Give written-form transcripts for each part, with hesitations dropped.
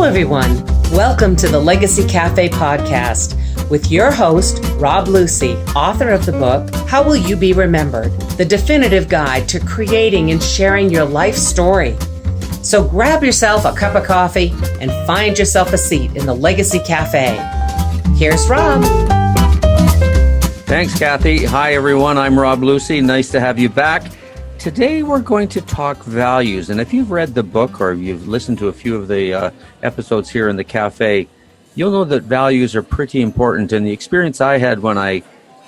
everyone. Welcome to the Legacy Cafe podcast with your host, Rob Lucy, author of the book, How Will You Be Remembered? The definitive guide to creating and sharing your life story. So grab yourself a cup of coffee and find yourself a seat in the Legacy Cafe. Here's Rob. Thanks, Kathy. Hi, everyone. I'm Rob Lucy. Nice to have you back. Today, we're going to talk values. And if you've read the book or you've listened to a few of the episodes here in the cafe, you'll know that values are pretty important. And the experience I had when I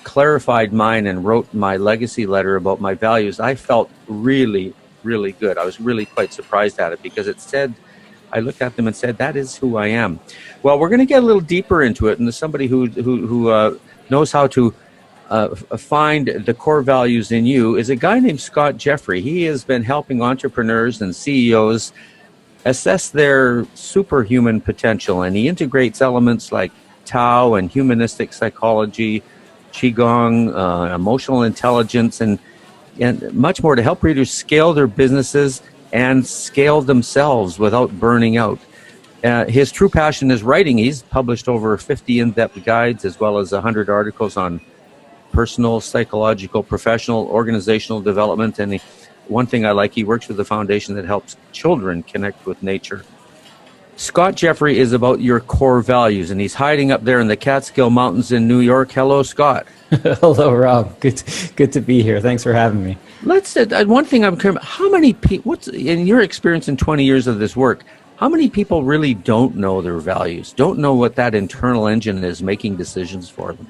clarified mine and wrote my legacy letter about my values, I felt really good. I was really quite surprised at it because it said, I looked at them and said, that is who I am. Well, we're going to get a little deeper into it. And as somebody who knows how to find the core values in you is a guy named Scott Jeffrey. He has been helping entrepreneurs and CEOs assess their superhuman potential, and he integrates elements like Tao and humanistic psychology, Qigong, emotional intelligence, and much more to help readers scale their businesses and scale themselves without burning out. His true passion is writing. He's published over 50 in-depth guides as well as 100 articles on personal, psychological, professional, organizational development. And one thing I like, he works with a foundation that helps children connect with nature. Scott Jeffrey is about your core values, and he's hiding up there in the Catskill Mountains in New York. Hello, Scott. Hello, Rob. Good to be here. Thanks for having me. One thing I'm curious, how many people, what's in your experience in 20 years of this work, how many people really don't know their values, don't know what that internal engine is making decisions for them?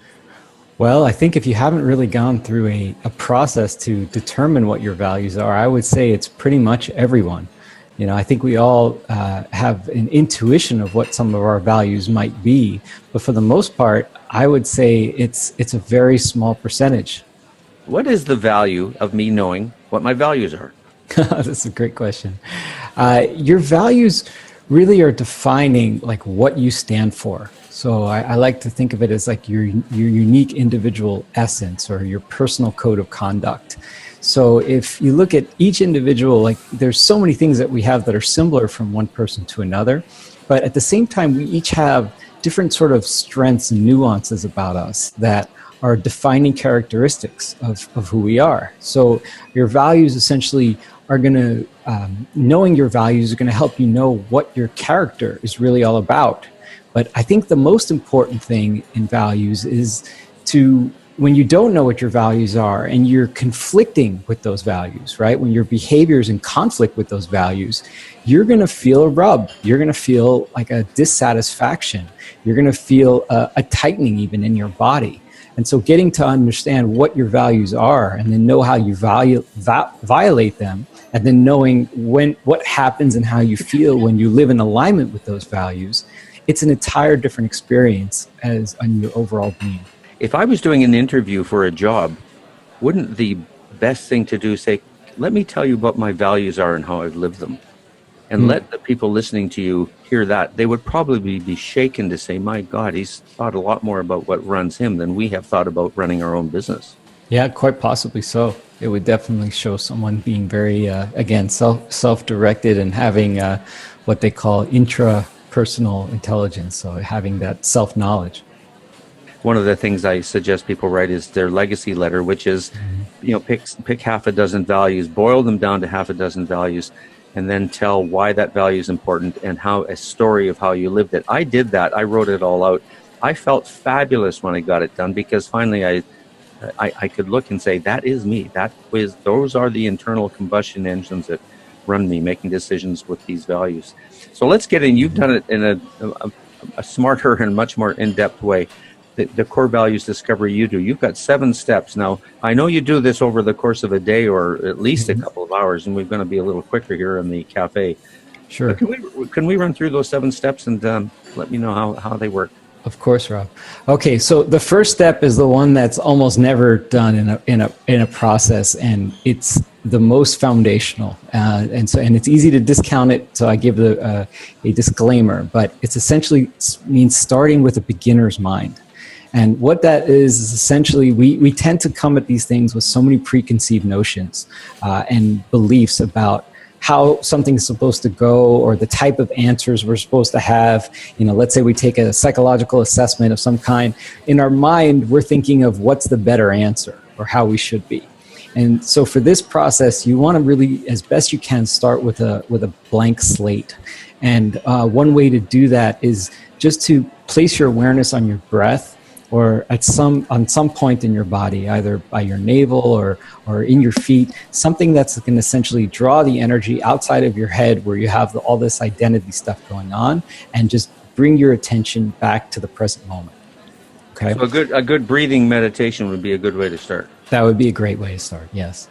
Well, I think if you haven't really gone through a process to determine what your values are, I would say it's pretty much everyone. You know, I think we all have an intuition of what some of our values might be, but for the most part, I would say it's a very small percentage. What is the value of me knowing what my values are? That's a great question. Your values really are defining like what you stand for. So I like to think of it as like your unique individual essence or your personal code of conduct. So if you look at each individual, like there's so many things that we have that are similar from one person to another, but at the same time, we each have different sort of strengths and nuances about us that are defining characteristics of who we are. So your values essentially are going to, knowing your values are going to help you know what your character is really all about. But I think the most important thing in values is when you don't know what your values are and you're conflicting with those values, right? When your behavior is in conflict with those values, you're going to feel a rub. You're going to feel like a dissatisfaction. You're going to feel a tightening even in your body. And so getting to understand what your values are and then know how you violate them, and then knowing what happens and how you feel when you live in alignment with those values, it's an entire different experience as on your overall being. If I was doing an interview for a job, wouldn't the best thing to do say, let me tell you what my values are and how I've lived them? And let the people listening to you hear that. They would probably be shaken to say, my God, he's thought a lot more about what runs him than we have thought about running our own business. Yeah, quite possibly so. It would definitely show someone being very, again, self-directed and having what they call intrapersonal intelligence, so having that self-knowledge. One of the things I suggest people write is their legacy letter, which is, pick half a dozen values, boil them down to half a dozen values, and then tell why that value is important and how a story of how you lived it. I did that. I wrote it all out. I felt fabulous when I got it done because finally I could look and say, that is me. Those are the internal combustion engines that run me, making decisions with these values. So let's get in. You've done it in a smarter and much more in-depth way. The core values discovery you do. You've got 7 steps. Now, I know you do this over the course of a day or at least a couple of hours, and we're going to be a little quicker here in the cafe. Sure. Can we run through those 7 steps and let me know how they work? Of course, Rob. Okay, so the first step is the one that's almost never done in a process, and it's the most foundational, and it's easy to discount it. So I give a disclaimer, but it's essentially means starting with a beginner's mind. And what that is essentially we tend to come at these things with so many preconceived notions and beliefs about how something's supposed to go or the type of answers we're supposed to have. Let's say we take a psychological assessment of some kind. In our mind, we're thinking of what's the better answer or how we should be. And so for this process, you want to really, as best you can, start with a blank slate. And one way to do that is just to place your awareness on your breath, or on some point in your body, either by your navel or in your feet, something that's going to essentially draw the energy outside of your head where you have all this identity stuff going on, and just bring your attention back to the present moment. Okay. So a good breathing meditation would be a good way to start. That would be a great way to start. Yes.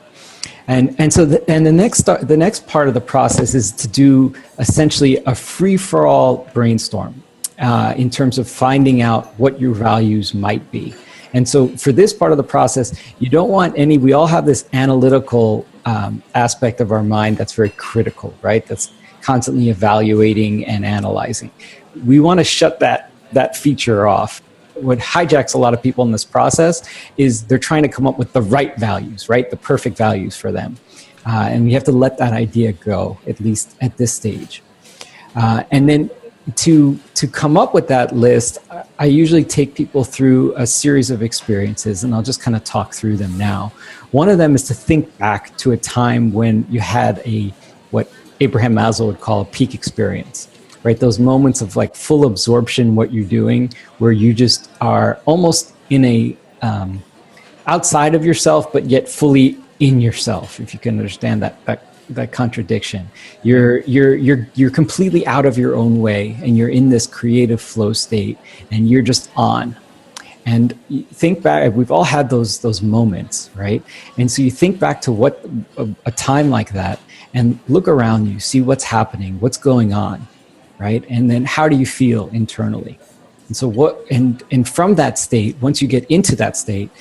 So the next part of the process is to do essentially a free-for-all brainstorm. In terms of finding out what your values might be. And so for this part of the process, you don't want we all have this analytical aspect of our mind that's very critical, right? That's constantly evaluating and analyzing. We want to shut that feature off. What hijacks a lot of people in this process is they're trying to come up with the right values, right? The perfect values for them. And we have to let that idea go, at least at this stage. And then to come up with that list, I usually take people through a series of experiences, and I'll just kind of talk through them now. One of them is to think back to a time when you had what Abraham Maslow would call a peak experience, right? Those moments of like full absorption, what you're doing, where you just are almost in a outside of yourself, but yet fully in yourself, if you can understand that contradiction. You're completely out of your own way, and you're in this creative flow state, and you're just on. And you think back, we've all had those moments, right? And so you think back to what a time like that, and look around you, see what's happening, what's going on, right? And then how do you feel internally? And so and from that state, once you get into that state,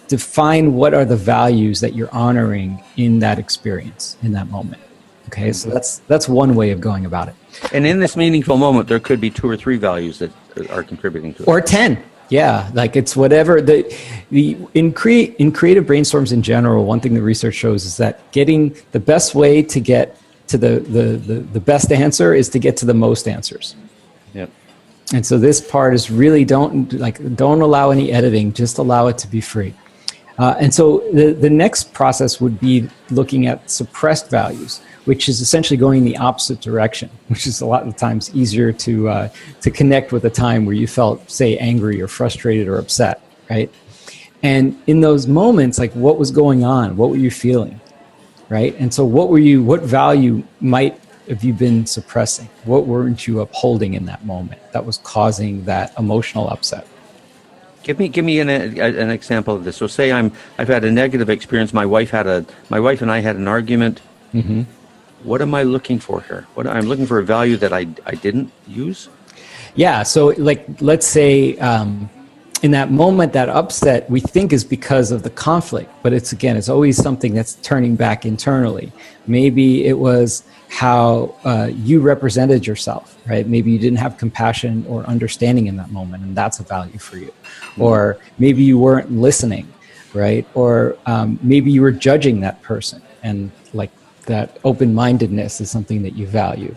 define what are the values that you're honoring in that experience, in that moment. Okay, so that's one way of going about it. And in this meaningful moment, there could be 2 or 3 values that are contributing to it. Or 10. Yeah, like it's whatever. In creative brainstorms in general, one thing the research shows is that getting the best way to get to the best answer is to get to the most answers. Yep. And so this part is really don't allow any editing, just allow it to be free. And so the next process would be looking at suppressed values, which is essentially going in the opposite direction, which is a lot of times easier to connect with a time where you felt, say, angry or frustrated or upset, right? And in those moments, like what was going on? What were you feeling, right? And so what value might have you been suppressing? What weren't you upholding in that moment that was causing that emotional upset? Give me an example of this. So say I've had a negative experience. My wife and I had an argument. Mm-hmm. What am I looking for here? I'm looking for a value that I didn't use? Yeah. So like, let's say in that moment, that upset we think is because of the conflict, but it's always something that's turning back internally. Maybe it was how you represented yourself, right? Maybe you didn't have compassion or understanding in that moment, and that's a value for you. Mm-hmm. Or maybe you weren't listening, right? Or maybe you were judging that person, and like that open-mindedness is something that you value.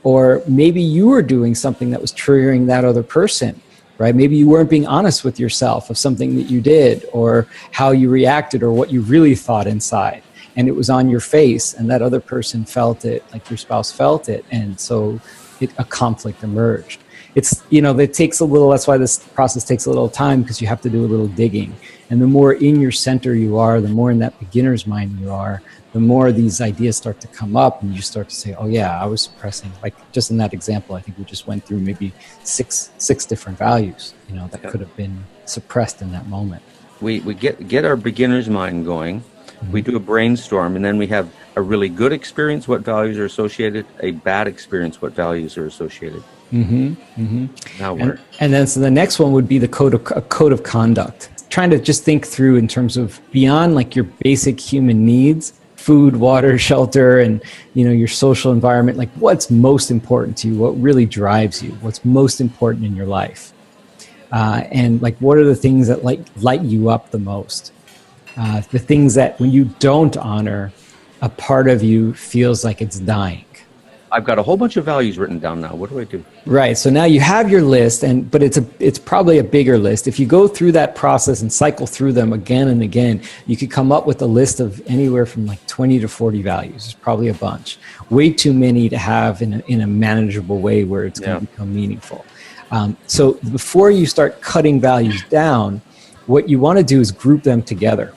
Or maybe you were doing something that was triggering that other person, right? Maybe you weren't being honest with yourself of something that you did, or how you reacted, or what you really thought inside. And it was on your face, and that other person felt it, like your spouse felt it. And so a conflict emerged. It takes a little, that's why this process takes a little time, because you have to do a little digging. And the more in your center you are, the more in that beginner's mind you are, the more these ideas start to come up, and you start to say, oh yeah, I was suppressing, like just in that example, I think we just went through maybe six different values, that could have been suppressed in that moment. We get our beginner's mind going. Mm-hmm. We do a brainstorm, and then we have a really good experience, what values are associated, a bad experience, what values are associated. Mm-hmm. Mm-hmm. Now and then so the next one would be a code of conduct. Trying to just think through in terms of beyond like your basic human needs, food, water, shelter, and your social environment, like what's most important to you, what really drives you, what's most important in your life. And like what are the things that light you up the most? The things that when you don't honor, a part of you feels like it's dying. I've got a whole bunch of values written down now. What do I do? Right. So now you have your list, but it's probably a bigger list. If you go through that process and cycle through them again and again, you could come up with a list of anywhere from like 20 to 40 values. It's probably a bunch. Way too many to have in a manageable way where it's going to become meaningful. So before you start cutting values down, what you want to do is group them together.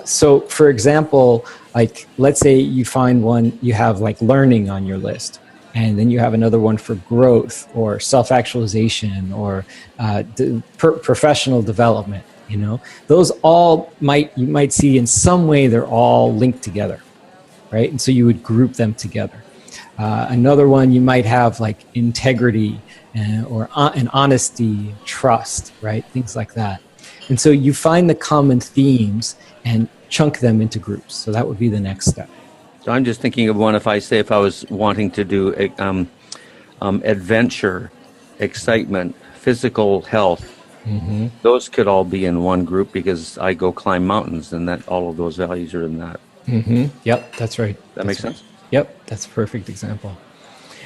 So for example, like let's say you find one, you have like learning on your list, and then you have another one for growth or self-actualization or professional development. You know, those all you might see in some way they're all linked together, right? And so you would group them together. Another one you might have like integrity or and honesty, trust, right? Things like that. And so you find the common themes and chunk them into groups. So that would be the next step. So I'm just thinking of one. If I was wanting to do adventure, excitement, physical health, those could all be in one group because I go climb mountains, and that all of those values are in that. Yep, that's right. That makes sense. Yep, that's a perfect example.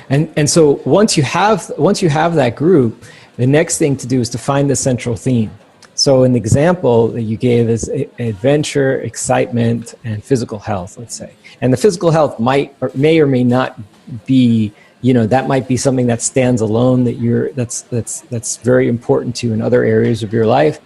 And so once you have that group, the next thing to do is to find the central theme. So an example that you gave is adventure, excitement, and physical health, let's say. And the physical health may or may not be, that might be something that stands alone that's very important to you in other areas of your life.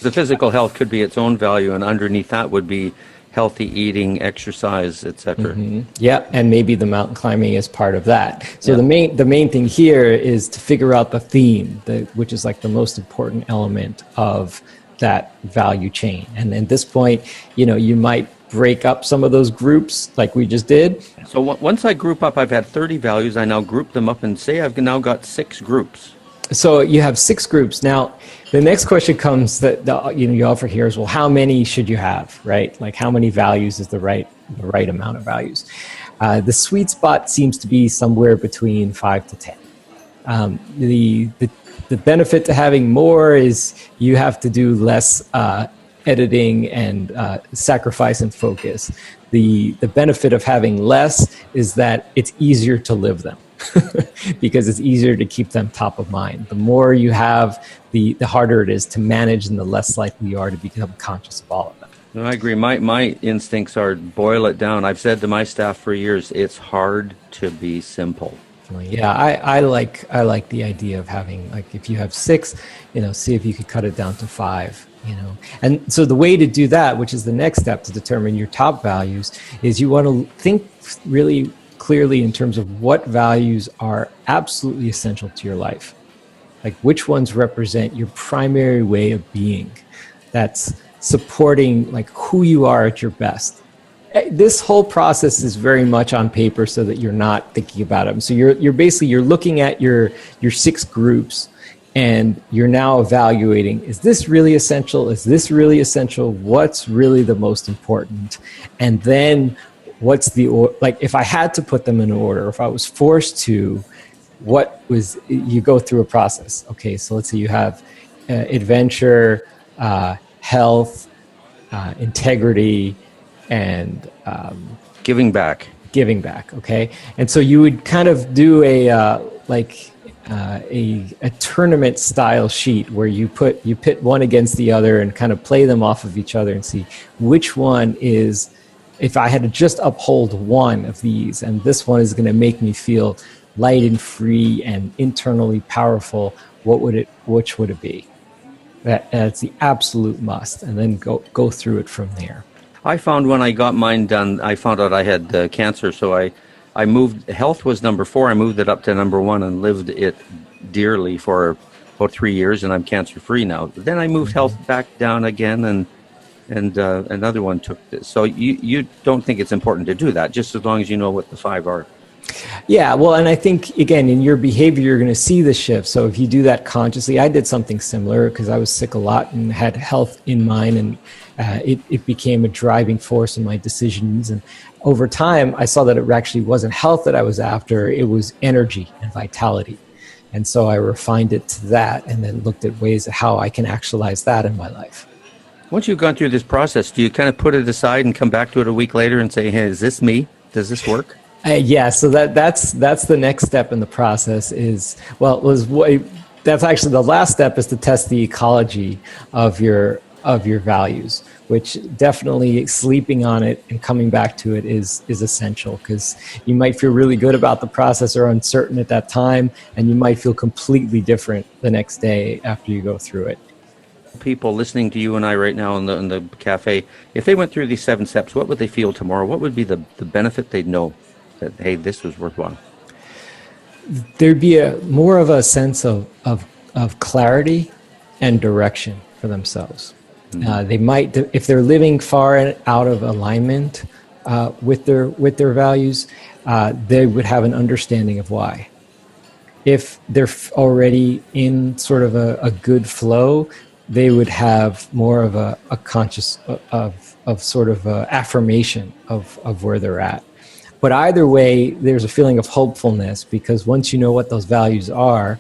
The physical health could be its own value, and underneath that would be healthy eating, exercise, etc. Yeah, and maybe the mountain climbing is part of that. So the main thing here is to figure out the theme, which is like the most important element of that value chain. And at this point, you might break up some of those groups like we just did. So once I group up, I've had 30 values. I now group them up and say I've now got 6 groups. So you have 6 groups. Now, the next question comes that you offer here is, well, how many should you have, right? Like how many values is the right amount of values? The sweet spot seems to be somewhere between 5 to 10. The benefit to having more is you have to do less editing and sacrifice and focus. The benefit of having less is that it's easier to live them. Because it's easier to keep them top of mind. The more you have, the harder it is to manage, and the less likely you are to become conscious of all of them. No, I agree. My instincts are boil it down. I've said to my staff for years, it's hard to be simple. Yeah, I like the idea of having, like, if you have 6, see if you could cut it down to 5. And so the way to do that, which is the next step to determine your top values, is you want to think really clearly in terms of what values are absolutely essential to your life. Like which ones represent your primary way of being that's supporting like who you are at your best. This whole process is very much on paper so that you're not thinking about them. So you're looking at your 6 groups, and you're now evaluating, is this really essential? Is this really essential? What's really the most important? And then if I had to put them in order, if I was forced to, you go through a process. Okay, so let's say you have adventure, health, integrity, and giving back. Okay, and so you would kind of do a tournament style sheet where you pit one against the other and kind of play them off of each other and see which one is. If I had to just uphold one of these, and this one is going to make me feel light and free and internally powerful, which would it be? That's the absolute must, and then go through it from there. I found when I got mine done, I found out I had cancer, so I moved, health was number 4, I moved it up to number 1 and lived it dearly for about 3 years, and I'm cancer-free now. Then I moved health back down again, and another one took this. So you don't think it's important to do that, just as long as you know what the 5 are. Yeah, well, and I think, again, in your behavior, you're going to see the shift. So if you do that consciously, I did something similar because I was sick a lot and had health in mind, and it became a driving force in my decisions. And over time, I saw that it actually wasn't health that I was after, it was energy and vitality. And so I refined it to that and then looked at ways of how I can actualize that in my life. Once you've gone through this process, do you kind of put it aside and come back to it a week later and say, hey, is this me? Does this work? Yeah, so that's the next step in the process that's actually the last step, is to test the ecology of your values, which definitely sleeping on it and coming back to it is essential, because you might feel really good about the process or uncertain at that time, and you might feel completely different the next day after you go through it. People listening to you and I right now in the cafe, if they went through these 7 steps, what would they feel tomorrow? What would be the benefit they'd know that, hey, this was worthwhile? There'd be more of a sense of clarity and direction for themselves. Mm-hmm. They might, if they're living far out of alignment with their values, they would have an understanding of why. If they're already in sort of a good flow, they would have more of a conscious of sort of affirmation of where they're at. But either way, there's a feeling of hopefulness, because once you know what those values are,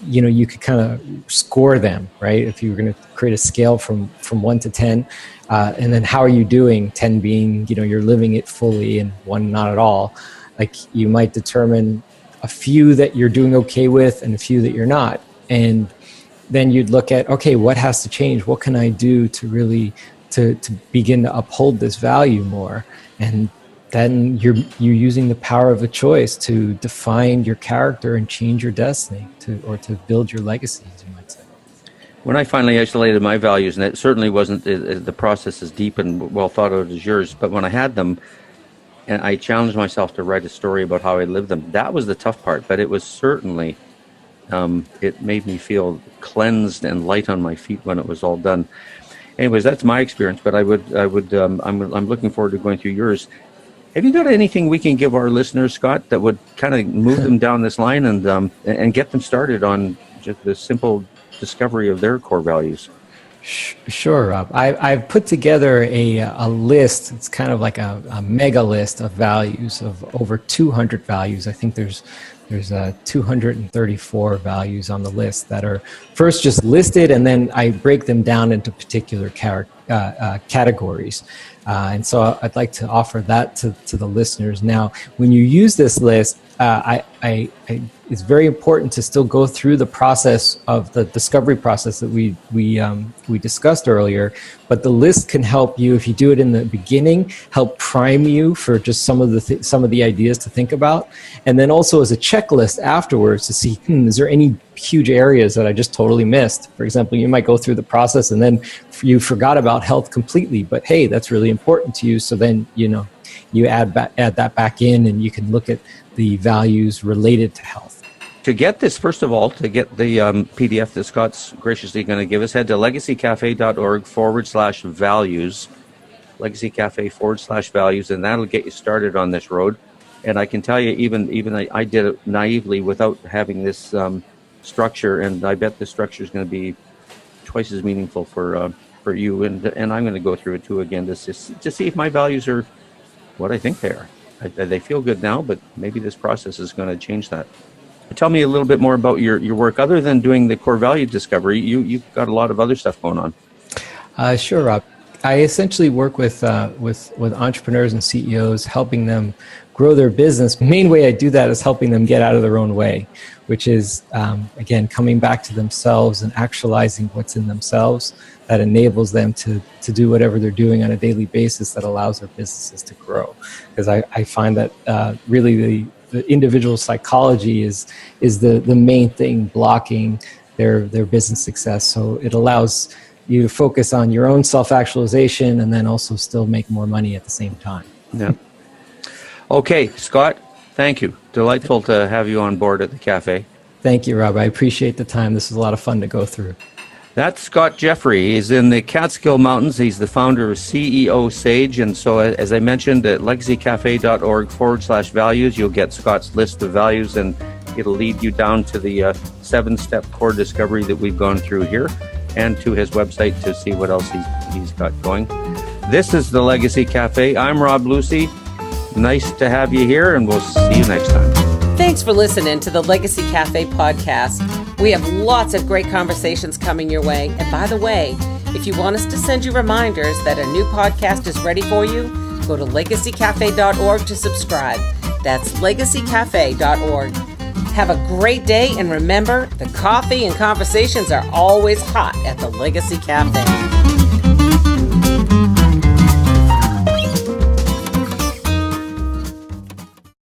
you could kind of score them, right? If you were going to create a scale from 1 to 10, and then how are you doing? 10 being, you're living it fully, and 1 not at all. Like, you might determine a few that you're doing okay with and a few that you're not. And then you'd look at, okay, what has to change? What can I do to really to begin to uphold this value more? And then you're using the power of a choice to define your character and change your destiny, to build your legacy, as you might say. When I finally isolated my values, and it certainly wasn't the process as deep and well thought out as yours, but when I had them, and I challenged myself to write a story about how I lived them, that was the tough part. But it was certainly, it made me feel cleansed and light on my feet when it was all done. Anyways, that's my experience. But I'm looking forward to going through yours. Have you got anything we can give our listeners, Scott, that would kind of move them down this line and get them started on just the simple discovery of their core values? Sure, Rob. I've put together a list. It's kind of like a mega list of values, of over 200 values. I think there's 234 values on the list that are first just listed, and then I break them down into particular categories. And so I'd like to offer that to the listeners. Now, when you use this list, it's very important to still go through the process of the discovery process that we discussed earlier. But the list can help you, if you do it in the beginning, help prime you for just some of the ideas to think about, and then also as a checklist afterwards to see, is there any huge areas that I just totally missed? For example, you might go through the process and then you forgot about health completely, but hey, that's really important to you. So then you add that back in, and you can look at the values related to health. To get this, first of all, to get the PDF that Scott's graciously going to give us, head to legacycafe.org/values, legacycafe/values, and that'll get you started on this road. And I can tell you, even I did it naively without having this structure, and I bet the structure is going to be twice as meaningful for you. And I'm going to go through it too again to see if my values are what I think they are. They feel good now, but maybe this process is going to change that. Tell me a little bit more about your work. Other than doing the core value discovery, you've got a lot of other stuff going on. Sure, Rob. I essentially work with entrepreneurs and CEOs, helping them grow their business. The main way I do that is helping them get out of their own way, which is, again, coming back to themselves and actualizing what's in themselves that enables them to do whatever they're doing on a daily basis that allows their businesses to grow. Because I find that really the individual psychology is the main thing blocking their business success. So it allows you to focus on your own self-actualization and then also still make more money at the same time. Yeah. Okay, Scott, thank you. Delightful to have you on board at the cafe. Thank you, Rob. I appreciate the time. This is a lot of fun to go through. That's Scott Jeffrey. He's in the Catskill Mountains. He's the founder of CEO Sage. And so, as I mentioned, at legacycafe.org/values, you'll get Scott's list of values, and it'll lead you down to the 7-step core discovery that we've gone through here, and to his website to see what else he's got going. This is the Legacy Cafe. I'm Rob Lucy. Nice to have you here, and we'll see you next time. Thanks for listening to the Legacy Cafe podcast. We have lots of great conversations coming your way. And by the way, If you want us to send you reminders that a new podcast is ready for you, go to legacycafe.org to subscribe. That's legacycafe.org. Have a great day, and remember, the coffee and conversations are always hot at the Legacy Cafe.